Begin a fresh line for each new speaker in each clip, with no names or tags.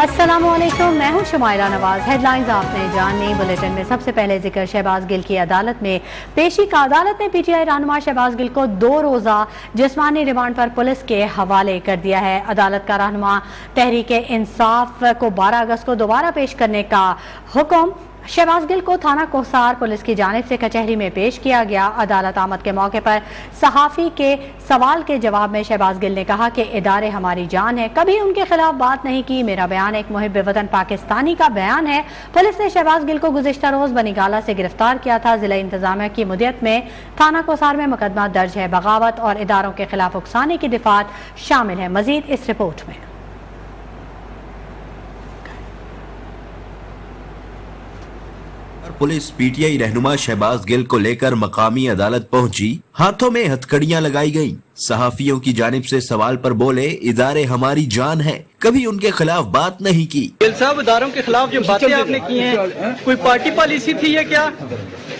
अस्सलामुअलैकुम, मैं हूं शुमाइला नवाज। हेडलाइंस आपने जाननी। बुलेटिन में सबसे पहले जिक्र शहबाज गिल की अदालत में पेशी का। अदालत ने पीटीआई रहनुमा शहबाज गिल को 2 रोजा जिस्मानी रिमांड पर पुलिस के हवाले कर दिया है। अदालत का रहनुमा तहरीक इंसाफ को 12 अगस्त को दोबारा पेश करने का हुक्म। शहबाज गिल को थाना कोहसार पुलिस की जानिब से कचहरी में पेश किया गया। अदालत आमद के मौके पर सहाफ़ी के सवाल के जवाब में शहबाज गिल ने कहा कि इदारे हमारी जान है, कभी उनके खिलाफ बात नहीं की। मेरा बयान एक मुहिब वतन पाकिस्तानी का बयान है। पुलिस ने शहबाज गिल को गुज़िश्ता रोज बनीगाला से गिरफ्तार किया था। जिला इंतजामिया की मुद्दत में थाना कोहसार में मुकदमा दर्ज है। बगावत और इदारों के खिलाफ उकसाने की दिफात शामिल है। मजीद इस रिपोर्ट में।
पुलिस पीटीआई रहनुमा शहबाज गिल को लेकर मकामी अदालत पहुंची। हाथों में हथकड़ियां लगाई गईं। सहाफियों की जानिब से सवाल पर बोले, इदारे हमारी जान है, कभी उनके खिलाफ बात नहीं की।
गिल साहब, इदारों के खिलाफ जो बातें आपने की हैं, कोई पार्टी पॉलिसी थी या क्या?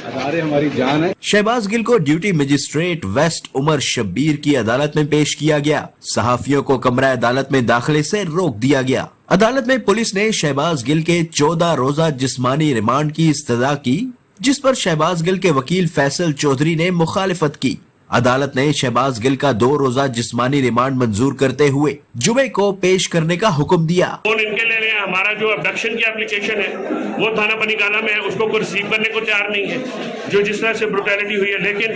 इदारे हमारी जान है।
शहबाज गिल को duty magistrate west Umar Shabbir की अदालत में पेश किया गया। सहाफियों को कमरा अदालत में दाखिले से रोक दिया गया। अदालत में पुलिस ने शहबाज गिल के 14 रोजा जिस्मानी रिमांड की इस्तदा की, जिस पर शहबाज गिल के वकील फैसल चौधरी ने मुखालिफत की। अदालत ने शहबाज गिल का 2 रोजा जिस्मानी रिमांड मंजूर करते हुए जुमे को पेश करने का हुक्म दिया।
इनके ले हमारा जो अबडक्शन की एप्लीकेशन है वो थाना बनीगाला में है, उसको कोई रिसीव करने को तैयार नहीं है, जो जिस तरह से ब्रुटैलिटी हुई है। लेकिन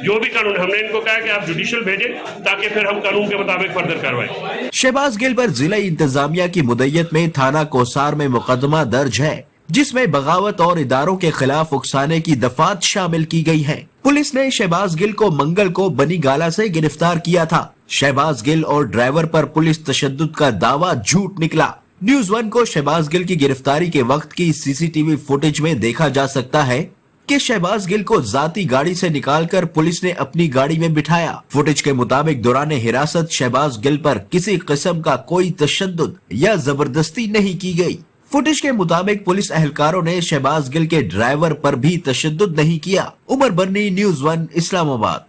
जो भी कानून, हमने इनको कहा कि आप जुडिशियल भेजें ताकि फिर हम कानून के मुताबिक फर्दर कार्रवाई।
शहबाज गिल पर जिला इंतजामिया की मुद्दत में थाना कोहसार में मुकदमा दर्ज है, जिसमें बगावत और इदारों के खिलाफ उकसाने की दफात शामिल की गई हैं। पुलिस ने शहबाज गिल को मंगल को बनीगाला से गिरफ्तार किया था। शहबाज गिल और ड्राइवर पर पुलिस तशद्दुद का दावा झूठ निकला। न्यूज़ 1 को शहबाज गिल की गिरफ्तारी के वक्त की सीसीटीवी फुटेज में देखा जा सकता है कि शहबाज गिल को जाती गाड़ी से निकालकर पुलिस ने अपनी गाड़ी में बिठाया। फुटेज के मुताबिक दौरान हिरासत शहबाज गिल पर किसी किस्म का कोई तशद्दुद या जबरदस्ती नहीं की गई। फुटेज के मुताबिक पुलिस एहलकारों ने शहबाज गिल के ड्राइवर पर भी तशद्दुद नहीं किया। उमर बर्नी, न्यूज़ 1, इस्लामाबाद।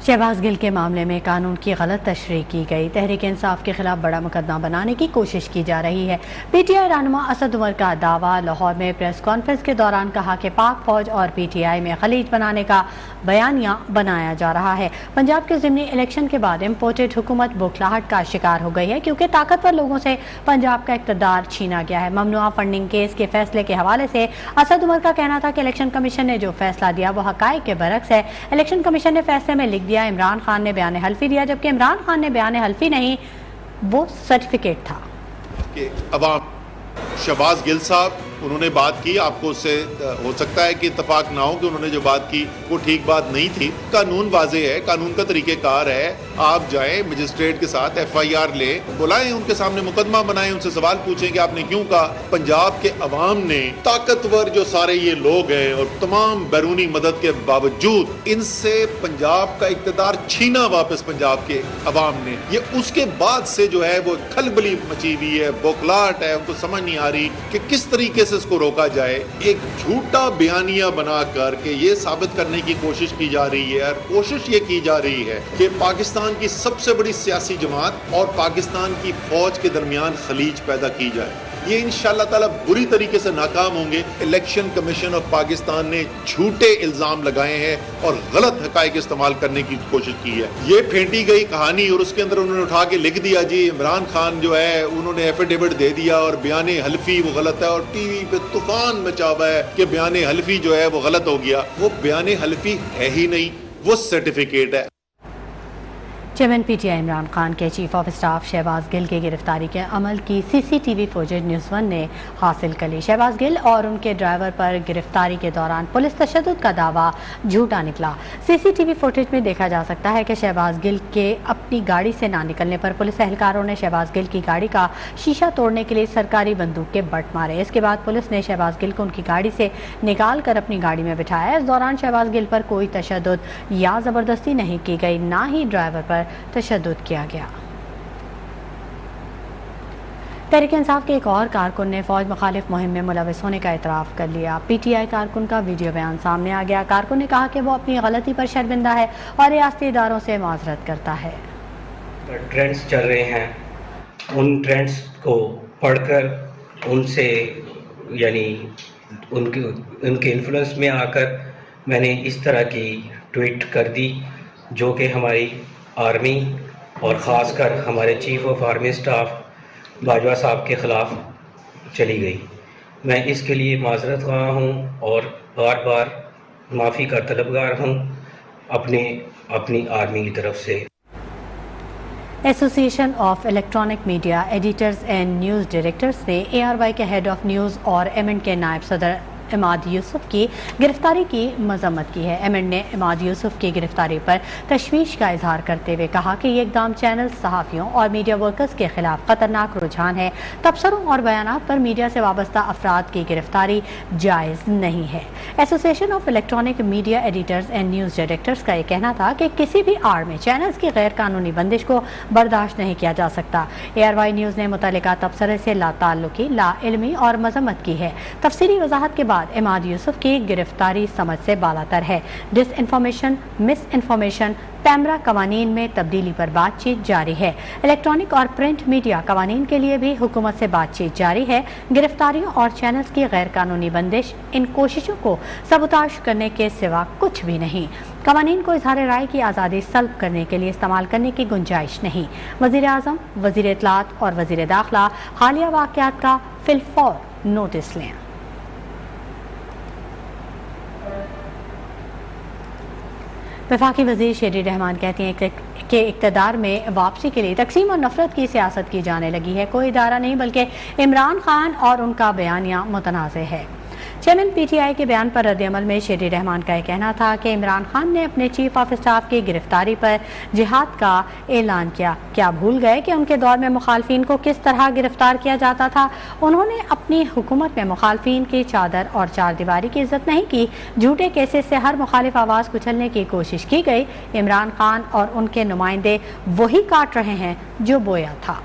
शहबाज गिल के मामले में कानून की गलत तशरीह की गई। तहरीक इंसाफ के खिलाफ बड़ा मुकदमा बनाने की कोशिश की जा रही है। पीटीआई रहनुमा असद उमर का दावा। लाहौर में प्रेस कॉन्फ्रेंस के दौरान कहा कि पाक फौज और पीटीआई में खलीज बनाने का बयानिया बनाया जा रहा है। पंजाब के ज़िमनी इलेक्शन के बाद इम्पोर्टेड हुकूमत बौखलाहट का शिकार हो गई है, क्योंकि ताकतवर लोगों से पंजाब का इक़्तिदार छीना गया है। ममनुआ फंडिंग केस के फैसले के हवाले से असद उमर का कहना था कि इलेक्शन कमीशन ने जो फैसला दिया वो हक़ाइक़ के बरक्स है। इलेक्शन कमीशन ने फैसले में लिख दिया इमरान खान ने बयान हल्फी दिया, जबकि इमरान खान ने बयान हल्फी नहीं, वो सर्टिफिकेट था।
शहबाज गिल साहब, उन्होंने बात की, आपको उससे हो सकता है कि इत्तेफाक ना हो कि उन्होंने जो बात की वो ठीक बात नहीं थी। कानून वाज़ेह है, कानून का तरीक़ेकार है। आप जाएं मजिस्ट्रेट के साथ FIR ले, बुलाएं, उनके सामने मुकदमा बनाएं, उनसे सवाल पूछें कि आपने क्यों कहा। पंजाब के अवाम ने, ताकतवर जो सारे ये लोग हैं और तमाम बैरूनी मदद के बावजूद इनसे पंजाब का इक़्तिदार छीना वापस पंजाब के अवाम ने। ये उसके बाद से जो है वो खलबली मची हुई है, बौखलाहट है, उनको समझ नहीं आ रही कि किस तरीके से इसको रोका जाए। एक झूठा बयानिया बनाकर के ये साबित करने की कोशिश की जा रही है, और कोशिश ये की जा रही है कि पाकिस्तान की सबसे बड़ी सियासी जमात और पाकिस्तान की फौज के दरमियान खलीज पैदा की जाए। ये इंशाअल्लाह ताला बुरी तरीके से नाकाम होंगे। इलेक्शन कमीशन ऑफ पाकिस्तान ने झूठे इल्जाम लगाए हैं और गलत हकायक इस्तेमाल करने की कोशिश की है। ये फेंटी गई कहानी और उसके अंदर उन्होंने उठा के लिख दिया जी इमरान खान जो है उन्होंने एफिडेविट दे दिया और बयान हल्फी वो गलत है, और टीवी पे तूफान मचा हुआ है कि बयान हल्फी जो है वो गलत हो गया। वो बयान हल्फी है ही नहीं, वो सर्टिफिकेट है।
चेयरमैन पीटीआई इमरान खान के chief of staff Shahbaz Gill की गिरफ्तारी के अमल की सीसीटीवी फुटेज न्यूज़ 1 ने हासिल कर ली। शहबाज गिल और उनके ड्राइवर पर गिरफ्तारी के दौरान पुलिस तशद्दुद का दावा झूठा निकला। सीसीटीवी फुटेज में देखा जा सकता है कि शहबाज गिल के अपनी गाड़ी से ना निकलने पर पुलिस एहलकारों ने शहबाज गिल की गाड़ी का शीशा तोड़ने के लिए सरकारी बंदूक के बट मारे। इसके बाद पुलिस ने शहबाज गिल को उनकी गाड़ी से निकाल कर अपनी गाड़ी में बिठाया। इस दौरान शहबाज गिल पर कोई तशद्दुद या ज़बरदस्ती नहीं की गई, ना ही ड्राइवर पर तशद्दुद किया गया। तहरीक इंसाफ के एक और कारकुन ने फौज मुखालिफ मुहिम में मुलविस होने का एतराफ़ कर लिया। पीटीआई कारकुन का वीडियो बयान सामने आ गया। कारकुन ने कहा कि वो अपनी गलती पर शर्मिंदा है और रियासती इदारों से माजरत करता है।
ट्रेंड्स चल रहे हैं उन ट्रेंड्स को पढ़कर उनसे यानी उनके इन्फ्लुएंस में आकर मैंने इस तरह की ट्वीट कर दी जो कि हमारी आर्मी और ख़ासकर हमारे chief of army staff Bajwa साहब के ख़िलाफ़ चली गई। मैं इसके लिए माज़रत ख़्वाह हूँ और बार बार माफ़ी का तलबगार हूँ अपनी आर्मी की तरफ से।
Association of electronic media editors and news directors ने ARY के हेड ऑफ न्यूज़ और एमएन के नायब सदर इमाद यूसुफ की गिरफ्तारी की मजम्मत की है। एमएन ने इमाद यूसुफ की गिरफ्तारी पर तशवीश का इजहार करते हुए कहा कि ये इकदाम चैनल सहाफ़ियों और मीडिया वर्कर्स के खिलाफ खतरनाक रुझान है। तबसरों और बयानात पर मीडिया से वाबस्ता अफराद की गिरफ्तारी जायज़ नहीं है। Association of electronic media editors and news directors का यह कहना था कि किसी भी आड़ में चैनल्स की गैर कानूनी बंदिश को बर्दाश्त नहीं किया जा सकता। ARY न्यूज़ ने मुतल्लिका तबसरे से लाताल्लुकी, लाइल्मी और मजम्मत की है। तफसीली वजाहत के बाद इमाद यूसुफ की गिरफ्तारी समझ से बालातर है। Disinformation, misinformation, PEMRA कवानीन में तब्दीली पर बातचीत जारी है। इलेक्ट्रॉनिक और प्रिंट मीडिया कवानीन के लिए भी हुकूमत से बातचीत जारी है। गिरफ्तारियों और चैनल्स की गैर कानूनी बंदिश इन कोशिशों को सबूताश करने के सिवा कुछ भी नहीं। कवानीन को इजहार राय की आज़ादी सल्ब करने के लिए इस्तेमाल करने की गुंजाइश नहीं। वज़ीर आज़म, वज़ीर इत्तलात और वज़ीर दाखिला हालिया वाक़यात का फिलफौर नोटिस लें। वफाकी वज़ीर शेरी रहमान कहती हैं कि इक़्तिदार में वापसी के लिए तक़सीम और नफरत की सियासत की जाने लगी है। कोई इदारा नहीं बल्कि इमरान खान और उनका बयानिया मुतनाज़ है। चेयरमैन PTI के बयान पर रद्द-ए-अमल में शेरी रहमान का यह कहना था कि इमरान खान ने अपने चीफ ऑफ स्टाफ की गिरफ्तारी पर जिहाद का ऐलान किया। क्या भूल गए कि उनके दौर में मुखालफिन को किस तरह गिरफ्तार किया जाता था? उन्होंने अपनी हुकूमत में मुखालफिन की चादर और चार दीवारी की इज्जत नहीं की। झूठे केसेस से हर मुखालिफ आवाज़ कुचलने की कोशिश की गई। इमरान खान और उनके नुमाइंदे वही काट रहे हैं जो बोया था।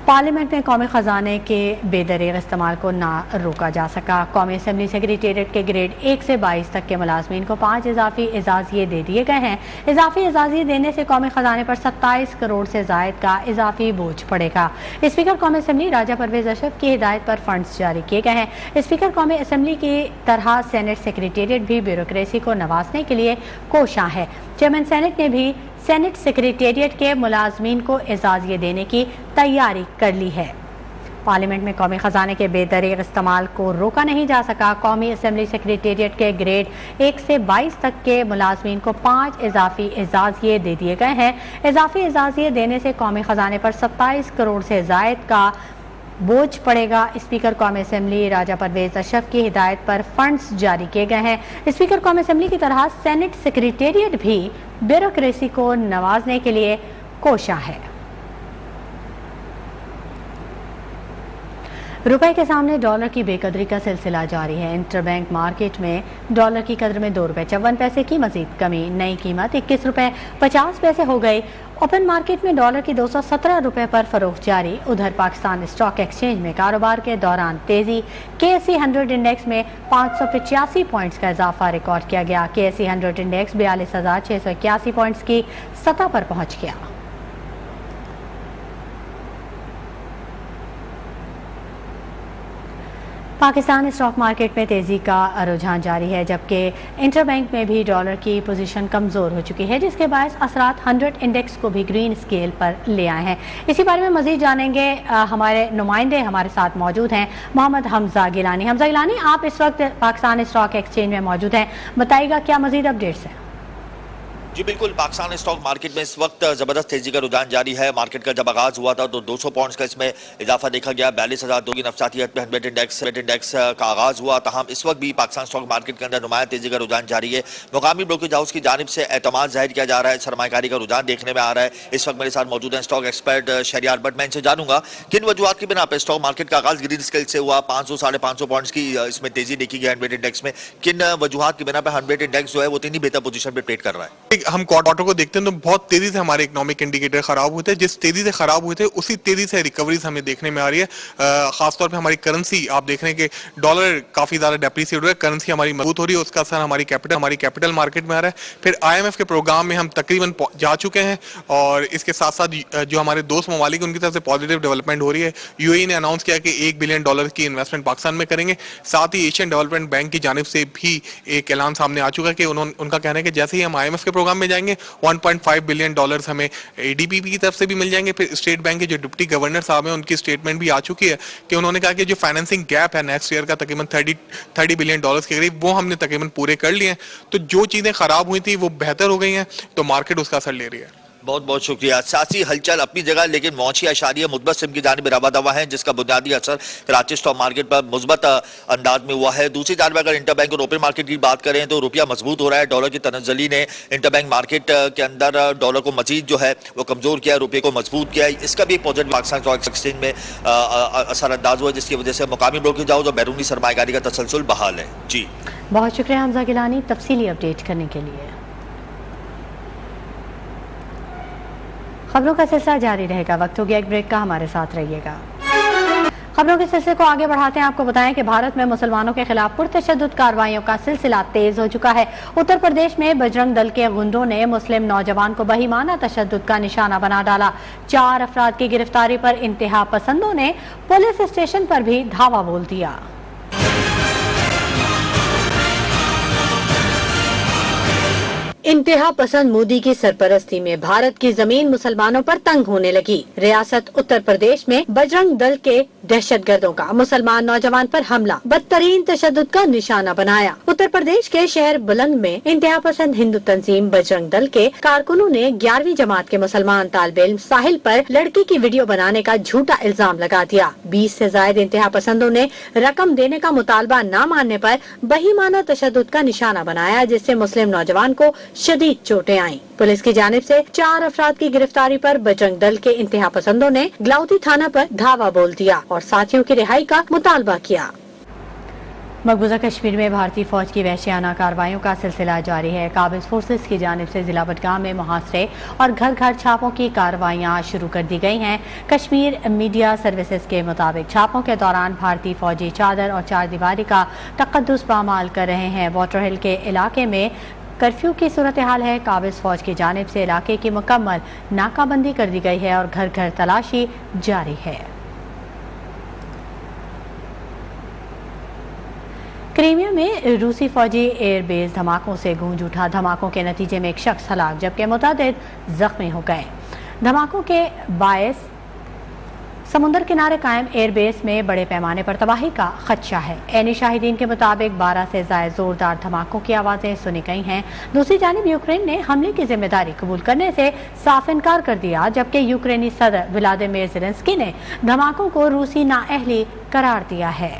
पार्लियामेंट में कौमी खजाने के बेदरीग इस्तेमाल को ना रोका जा सका। कौमी असम्बली सेक्रेटेरिएट के ग्रेड 1 से 22 तक के मुलाजमीन को 5 इजाफी एजाज़िये दे दिए गए हैं। इजाफी एजाज़िये देने से कौमी खजाने पर 27 करोड़ से जायद का इजाफी बोझ पड़ेगा। स्पीकर कौमी असम्बली राजा परवेज अशरफ की हिदायत पर फंड्स जारी किए गए हैं। स्पीकर कौमी असम्बली की तरह सेनेट सेक्रेटेरिएट भी ब्यूरोक्रेसी को नवाजने के लिए कोशां है। चेयरमैन सेनेट ने भी सेनेट सेक्रेटेरिएट के मुलाजमीन को एजाज़िये देने की तैयारी कर ली है। पार्लियामेंट में कौमी खजाने के बेदरीग इस्तेमाल को रोका नहीं जा सका। कौमी असम्बली सेक्रेटेरिएट के ग्रेड 1 से 22 तक के मुलाजमीन को 5 इजाफी एजाज़िये दे दिए गए हैं। इजाफी एजाज़िये देने से कौमी खजाने पर 27 करोड़ से जायद का बोझ पड़ेगा। स्पीकर कौमी असम्बली राजा परवेज अशरफ की हिदायत पर फंड्स जारी किए गए हैं। स्पीकर कौमी असम्बली की तरह सेनेट सेक्रेटेरिएट भी ब्यूरोक्रेसी को नवाजने के लिए कोशां है। रुपए के सामने डॉलर की बेकदरी का सिलसिला जारी है। इंटरबैंक मार्केट में डॉलर की कदर में 2 रुपये 54 पैसे की मजीद कमी। नई कीमत 21 रुपये 50 पैसे हो गई। ओपन मार्केट में डॉलर की 217 रुपये पर फरोख्त जारी। उधर पाकिस्तान स्टॉक एक्सचेंज में कारोबार के दौरान तेजी। KSE 100 इंडेक्स में 585 पॉइंट्स का इजाफा रिकॉर्ड किया गया। KSE 100 इंडेक्स 42,681 पॉइंट्स की सतह पर पहुंच गया। पाकिस्तान स्टॉक मार्केट में तेजी का रुझान जारी है, जबकि इंटरबैंक में भी डॉलर की पोजीशन कमज़ोर हो चुकी है, जिसके बायस असरात 100 इंडेक्स को भी ग्रीन स्केल पर ले आए हैं। इसी बारे में मजीद जानेंगे। हमारे नुमाइंदे हमारे साथ मौजूद हैं। मोहम्मद हमजा गिलानी। हमजा गिलानी, आप इस वक्त पाकिस्तान स्टॉक एक्सचेंज में मौजूद हैं, बताइएगा क्या मजीद अपडेट्स हैं?
जी बिल्कुल, पाकिस्तान स्टॉक मार्केट में इस वक्त जबरदस्त तेजी का रुझान जारी है। मार्केट का जब आगाज हुआ था तो 200 पॉइंट्स का इसमें इजाफा देखा गया। 42,002 की नफसातियत पे 100 इंडेक्स का आगाज हुआ। तमाम इस वक्त भी पाकिस्तान स्टॉक मार्केट के अंदर नुमाया तेजी का रुझान जारी है। मुकामी ब्रोकरेज हाउस की जानिब से एतमाद जाहिर किया जा रहा है, सरमाकारी का रुझान देखने में आ रहा है। इस वक्त मेरे साथ मौजूद है स्टॉक एक्सपर्ट शहरियार भट्ट। मैं इनसे जानूंगा किन वजूहत की बिना पे स्टॉक मार्केट का आगाज ग्रीन स्केल से हुआ। 500-550 पॉइंट्स की इसमें तेजी देखी गई 100 इंडेक्स में। किन वजूहत की बिना पे 100 इंडेक्स जो है वो 3 ही बेहतर पोजीशन पे ट्रेड कर रहा है?
हम क्वार्टर को देखते हैं तो बहुत तेजी से हमारे इकोनॉमिक इंडिकेटर खराब हुए थे, जिस तेजी से खराब हुए थे उसी तेजी से रिकवरीज हमें देखने में आ रही है। खासतौर पे हमारी करेंसी आप देख रहे हैं कि डॉलर काफी ज्यादा डेप्रिसिएट हो रहा है, करेंसी हमारी मजबूत हो रही है, उसका असर हमारी कैपिटल मार्केट में आ रहा है। फिर IMF के प्रोग्राम में हम तकरीबन जा चुके हैं और इसके साथ साथ जो हमारे दोस्त ममालिक उनकी तरफ से पॉजिटिव डेवलपमेंट हो रही है। UAE ने अनाउंस किया कि $1 बिलियन की इन्वेस्टमेंट पाकिस्तान में करेंगे। साथ ही एशियन डेवलपमेंट बैंक की जानिब से भी एक ऐलान सामने आ चुका है कि उनका कहना है कि जैसे ही हम IMF के प्रोग्राम में जाएंगे $1.5 बिलियन हमें ADB की तरफ से भी मिल जाएंगे। फिर स्टेट बैंक के जो डिप्टी गवर्नर साहब हैं उनकी स्टेटमेंट भी आ चुकी है कि उन्होंने कहा कि जो फाइनेंसिंग गैप है नेक्स्ट ईयर का तकरीबन $30 बिलियन के करीब, वो हमने तकरीबन पूरे कर लिए हैं। तो जो चीजें खराब हुई थी वो बेहतर हो गई हैं, तो मार्केट उसका असर ले रही है।
बहुत बहुत शुक्रिया। सियासी हलचल अपनी जगह, लेकिन मौची अशारिया मुतबस्सिम की जानिब रवा दवा है, जिसका बुनियादी असर कराची स्टॉक मार्केट पर मुस्बत अंदाज में हुआ है। दूसरी जानब अगर इंटरबैंक और ओपन मार्केट की बात करें तो रुपया मजबूत हो रहा है। डॉलर की तनज़्ज़ुली ने इंटरबैंक मार्केट के अंदर डॉलर को मजीद जो है वो कमजोर किया है, रुपये को मजबूत किया है। इसका भी पॉजिटिव पाकिस्तान स्टॉक एक्सचेंज में असरअंदाज हुआ, जिसकी वजह से मुकामी ब्रोकरेज हाउस और बैरूनी सरमायाकारी का तसलसल बहाल है। जी
बहुत शुक्रिया हमजा गिलानी तफसीली अपडेट करने के लिए। खबरों का सिलसिला जारी रहेगा, वक्त हो गया एक ब्रेक का, हमारे साथ रहिएगा। खबरों के सिलसिले को आगे बढ़ाते हैं, आपको बताएं कि भारत में मुसलमानों के खिलाफ पुरतशद्दुद कार्रवाइयों का सिलसिला तेज हो चुका है। उत्तर प्रदेश में बजरंग दल के गुंडों ने मुस्लिम नौजवान को बहीमाना तशद्दुद का निशाना बना डाला। 4 अफराद की गिरफ्तारी पर इंतहा पसंदों ने पुलिस स्टेशन पर भी धावा बोल दिया। इंतहा पसंद मोदी की सरपरस्ती में भारत की जमीन मुसलमानों पर तंग होने लगी। रियासत उत्तर प्रदेश में बजरंग दल के दहशतगर्दों का मुसलमान नौजवान पर हमला बदतरीन तशद्दुद का निशाना बनाया। उत्तर प्रदेश के शहर बुलंद में इंतहा पसंद हिंदू तंजीम बजरंग दल के कारकुनों ने 11वीं जमात के मुसलमान तालिब इल्म साहिल पर लड़की की वीडियो बनाने का झूठा इल्जाम लगा दिया। 20 से ज्यादा इंतहा पसंदों ने रकम देने का मुतालबा न मानने पर बहीमाना तशद्दुद का निशाना बनाया, जिससे मुस्लिम नौजवान को शदीद चोटें आईं। पुलिस की जानिब से 4 अफराद की गिरफ्तारी पर बजरंग दल के इंतहा पसंदों ने ग्लाउती थाना पर धावा बोल दिया और साथियों की रिहाई का मुतालबा किया। मकबूजा कश्मीर में भारतीय फौज की वहशियाना कार्रवाइयों का सिलसिला जारी है। काबिज फोर्सेस की जानिब से जिला बडगाम में मुहासरे और घर घर छापों की कार्रवाइयां शुरू कर दी गई हैं। कश्मीर मीडिया सर्विसेज के मुताबिक छापों के दौरान भारतीय फौजी चादर और चारदीवारी का तकद्दुस पामाल कर रहे हैं। वाटर हिल के इलाके में कर्फ्यू की सूरत हाल है। काबिज फौज की जानिब से इलाके की मुकम्मल नाकाबंदी कर दी गई है और घर घर तलाशी जारी है। क्रीमिया में रूसी फौजी एयरबेस धमाकों से गूंज उठा। धमाकों के नतीजे में एक शख्स हलाक जबकि मुतअद्दिद जख्मी हो गए। धमाकों के बायस समुद्र किनारे कायम एयरबेस में बड़े पैमाने पर तबाही का खदशा है। ऐनी शाहिदीन के मुताबिक 12 से ज्यादा जोरदार धमाकों की आवाजें सुनी गई हैं। दूसरी जानिब यूक्रेन ने हमले की जिम्मेदारी कबूल करने से साफ इनकार कर दिया, जबकि यूक्रेनी सदर व्लादिमीर ज़ेलेंस्की ने धमाकों को रूसी नाअहली करार दिया है।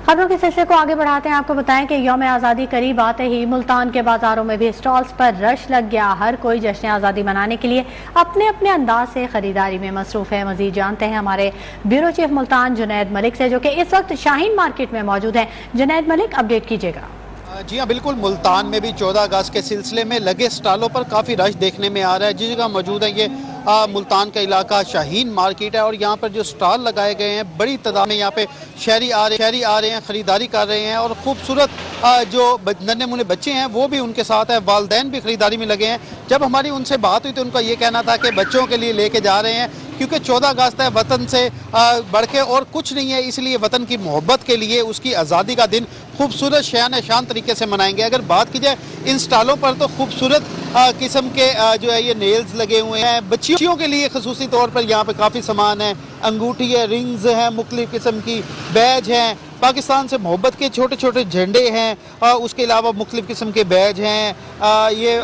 खबरों के सिलसिले को आगे बढ़ाते हैं, आपको बताएं कि यौम आज़ादी करीब आते ही मुल्तान के बाजारों में भी स्टॉल्स पर रश लग गया। हर कोई जश्न आज़ादी मनाने के लिए अपने अपने अंदाज से खरीदारी में मसरूफ है। मजीद जानते हैं हमारे ब्यूरो चीफ मुल्तान जुनैद मलिक से, जो कि इस वक्त शाहीन मार्केट में मौजूद हैं। जुनैद मलिक, अपडेट कीजिएगा।
जी हाँ, बिल्कुल। मुल्तान में भी 14 अगस्त के सिलसिले में लगे स्टॉलों पर काफ़ी रश देखने में आ रहा है। जिस जगह मौजूद है ये मुल्तान का इलाका शाहीन मार्केट है और यहाँ पर जो स्टॉल लगाए गए हैं बड़ी तादाद में यहाँ पे शहरी आ रहे हैं, ख़रीदारी कर रहे हैं और खूबसूरत जो नन्हे मुन्ने बच्चे हैं वो भी उनके साथ है। वालिदैन भी ख़रीदारी में लगे हैं। जब हमारी उनसे बात हुई तो उनका ये कहना था कि बच्चों के लिए लेके जा रहे हैं क्योंकि 14 अगस्त है, वतन से बढ़ के और कुछ नहीं है, इसलिए वतन की मोहब्बत के लिए, उसकी आज़ादी का दिन खूबसूरत शान तरीके से मनाएंगे। अगर बात की जाए इन स्टॉलों पर तो खूबसूरत किस्म के जो है ये नेल्स लगे हुए हैं। बच्चियों के लिए खसूसी तौर पर यहाँ पे काफ़ी सामान है, अंगूठी है, रिंग्स हैं, मुख्तलिफ किस्म की बैज हैं, पाकिस्तान से मोहब्बत के छोटे छोटे झंडे हैं, उसके अलावा मुख्तलिफ किस्म के बैज हैं, ये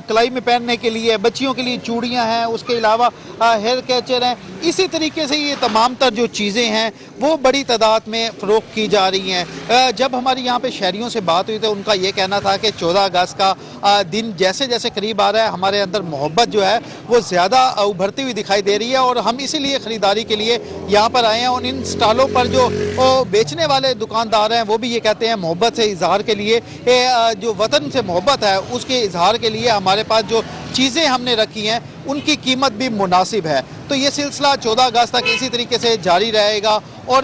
कलाई में पहनने के लिए, बच्चियों के लिए चूड़ियाँ हैं, उसके अलावा हेयर कैचर हैं। इसी तरीके से ये तमाम तर जो चीज़ें हैं वो बड़ी तादाद में फ़रोख्त की जा रही हैं। जब हमारी यहाँ पे शहरियों से बात हुई तो उनका ये कहना था कि 14 अगस्त का दिन जैसे जैसे करीब आ रहा है, हमारे अंदर मोहब्बत जो है वो ज़्यादा उभरती हुई दिखाई दे रही है और हम इसीलिए ख़रीदारी के लिए यहाँ पर आए हैं। और इन स्टॉलों पर जो बेचने वाले दुकानदार हैं वो भी ये कहते हैं मोहब्बत से इजहार के लिए, जो वतन से मोहब्बत है उसके इजहार के लिए हमारे पास जो चीज़ें हमने रखी हैं उनकी कीमत भी मुनासिब है। तो ये सिलसिला 14 अगस्त तक इसी तरीके से जारी रहेगा और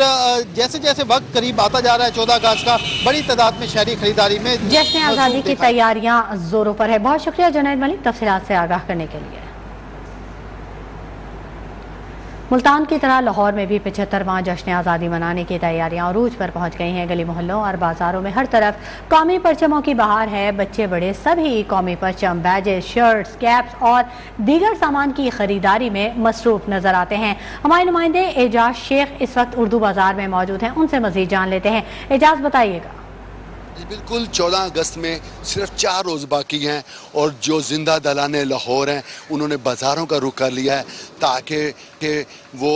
जैसे जैसे वक्त करीब आता जा रहा है 14 अगस्त का, बड़ी तादाद में शहरी खरीदारी में
जश्न आज़ादी की तैयारियां जोरों पर है। बहुत शुक्रिया जुनैद मलिक तफसीलात से आगाह करने के लिए। मुल्तान की तरह लाहौर में भी 75वां जश्न आज़ादी मनाने की तैयारियां अरूज पर पहुंच गई हैं। गली मोहल्लों और बाजारों में हर तरफ कौमी परचमों की बहार है। बच्चे बड़े सभी कौमी परचम, बैजेस, शर्ट्स, कैप्स और दीगर सामान की खरीदारी में मसरूफ नजर आते हैं। हमारे नुमाइंदे एजाज शेख इस वक्त उर्दू बाजार में मौजूद हैं, उनसे मजीद जान लेते हैं। एजाज बताइएगा।
बिल्कुल 14 अगस्त में सिर्फ 4 रोज़ बाकी हैं और जो जिंदा दलाने लाहौर हैं उन्होंने बाज़ारों का रुख कर लिया है ताकि वो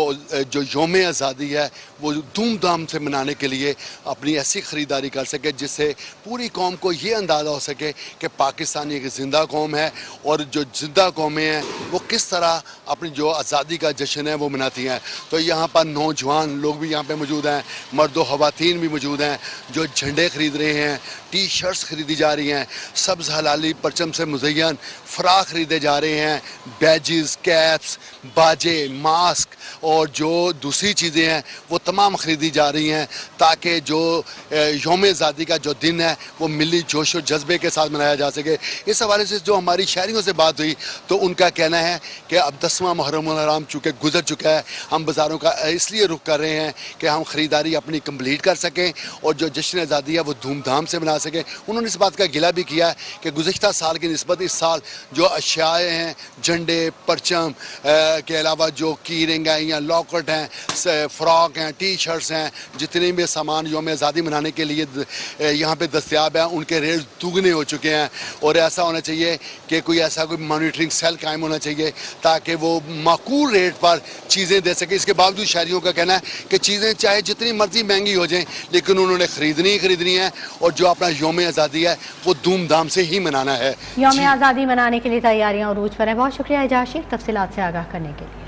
जो योम आज़ादी है वो धूमधाम से मनाने के लिए अपनी ऐसी ख़रीदारी कर सके जिससे पूरी कौम को ये अंदाज़ा हो सके कि पाकिस्तान एक ज़िंदा कौम है और जो ज़िंदा कौमें हैं वो किस तरह अपनी जो आज़ादी का जश्न है वो मनाती हैं। तो यहाँ पर नौजवान लोग भी यहाँ पे मौजूद हैं, मर्द व ख़वातीन भी मौजूद हैं जो झंडे ख़रीद रहे हैं, टी शर्ट्स खरीदी जा रही हैं, सब्ज़ हलाली परचम से मुज़य्यन फ़राक ख़रीदे जा रहे हैं, बैजेस, कैप्स, बाजे, मास्क और जो दूसरी चीज़ें हैं वो तमाम ख़रीदी जा रही हैं ताकि जो यौम आज़ादी का जो दिन है वो मिली जोश और जज्बे के साथ मनाया जा सके। इस हवाले से जो हमारी शहरियों से बात हुई तो उनका कहना है कि अब 10वां मुहर्रम हराम चूँकि गुजर चुका है, हम बाज़ारों का इसलिए रुख कर रहे हैं कि हम ख़रीदारी अपनी कम्प्लीट कर सकें और जो जश्न आज़ादी है वो धूमधाम से मना सकें। उन्होंने इस बात का गिला भी किया कि गुज़िश्ता साल की निस्बत इस साल जो अशियाएँ हैं, झंडे, परचम के अलावा जो की रिंग हैं या लॉकेट हैं, फ़्रॉक हैं, टी शर्ट्स हैं, जितने भी सामान यौम आज़ादी मनाने के लिए यहाँ पे दस्तयाब हैं उनके रेट दुगने हो चुके हैं। और ऐसा होना चाहिए कि कोई ऐसा कोई मॉनिटरिंग सेल कायम होना चाहिए ताकि वो माकूल रेट पर चीज़ें दे सके। इसके बावजूद शहरियों का कहना है कि चीज़ें चाहे जितनी मर्जी महंगी हो जाएं लेकिन उन्होंने ख़रीदनी ही ख़रीदनी है और जो अपना यौम आज़ादी है वो धूमधाम से ही मनाना है।
यौम आज़ादी मनाने के लिए तैयारियां अरूज पर हैं। बहुत शुक्रिया एजाज शेख तफसीलात से आगाह करने के लिए।